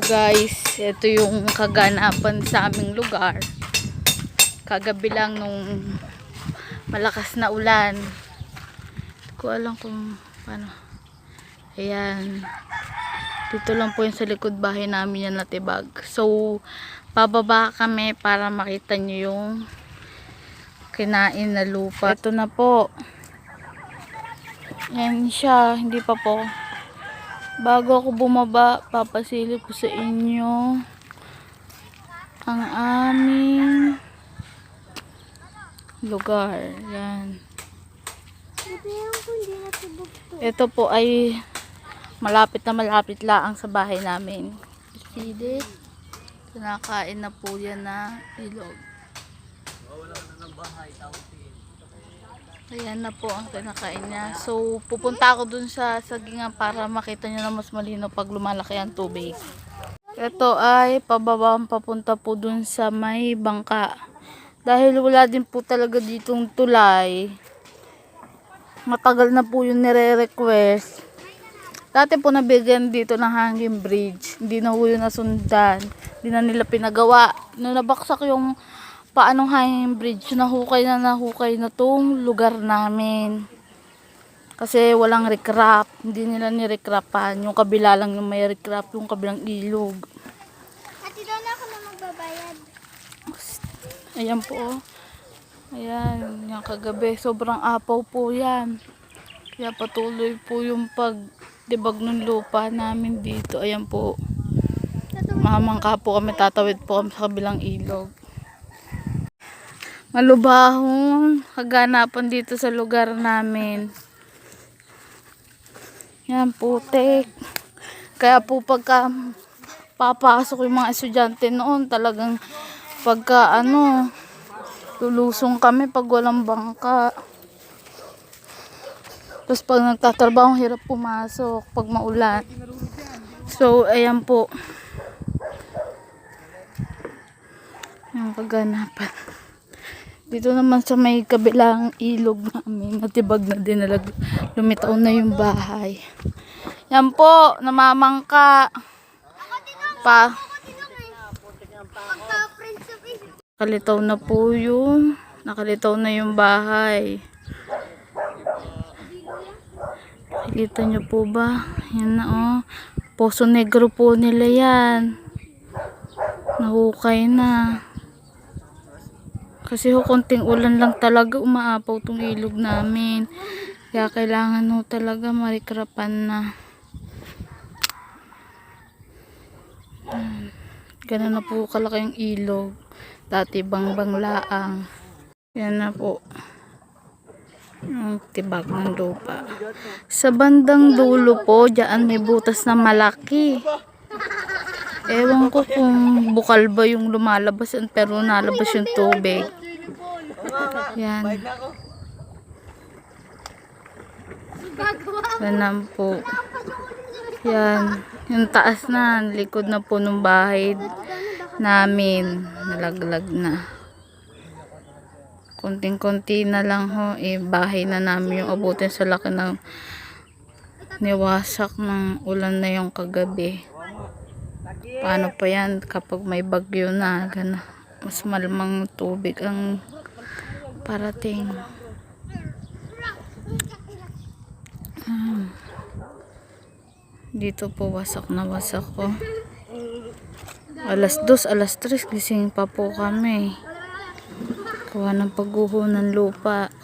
Guys, ito yung kaganapan sa aming lugar. Kagabi lang nung malakas na ulan. Hindi ko alam kung paano. Ayan. Dito lang po yung sa likod bahay namin yan natibag. So, pababa kami para makita nyo yung kinain na lupa. Ito na po. Yan siya. Hindi pa po. Bago ako bumaba, papasilip ko sa inyo ang aming lugar. Yan. Ito po ay malapit laang sa bahay namin. See this? Kinakain na po yan na ilog. Ayan na po ang kinakain niya. So, pupunta ako dun sa sagingan para makita nyo na mas malinaw pag lumalaki ang tubig. Ito ay pababa papunta po dun sa may bangka. Dahil wala din po talaga ditong tulay. Matagal na po yung nire-request. Dati po nabigyan dito ng hanging bridge. Hindi na po yun nasundan. Hindi na nila pinagawa. Nung nabaksak yung paanong hanging bridge, nahukay na tong lugar namin. Kasi walang recrap. Hindi nila ni-recrapan. Yung kabila lang yung may recrap, yung kabilang ilog. Ate, doon ako na magbabayad. Ayan po. Ayan, yung kagabi. Sobrang apaw po yan. Kaya patuloy po yung pagdibag ng lupa namin dito. Ayan po. Mamangka po kami, tatawid po kami sa kabilang ilog. Malubahong kaganapan dito sa lugar namin. Yan, putik. Kaya po pagka papasok yung mga estudyante noon, talagang pagka lulusong kami pag walang bangka. Tapos pag nagtatrabaho, hirap pumasok pag maulan. So, ayan po. Yung kaganapan. Dito naman sa may kabilang ilog namin, natibag na din, lumitaw na yung bahay. Yan po, namamangka. Nakalitaw na yung bahay. Nakikita nyo po ba? Yan na oh. Poso Negro po nila yan. Nahukay na. Kasi konting ulan lang talaga umaapaw tong ilog namin. Kaya kailangan talaga marikrapan na. Ganun na po kalaki yung ilog. Dati banglaang. Yan na po. Yung tibag ng lupa. Sa bandang dulo po, diyan may butas na malaki. Ewan ko kung bukal ba yung lumalabas, pero nalabas yung tubig. Yan. Ganun po. Yan. Yung taas na, likod na po ng bahay namin. Nalaglag na. Konting-konti na lang ho. Bahay na namin yung abutin sa laki ng niwasak ng ulan na yung kagabi. Paano pa yan kapag may bagyo na, mas malamang tubig ang parating. Dito po wasak na wasak ko. Alas 2, alas 3 gising pa po kami. Gawa ng pagguho ng lupa.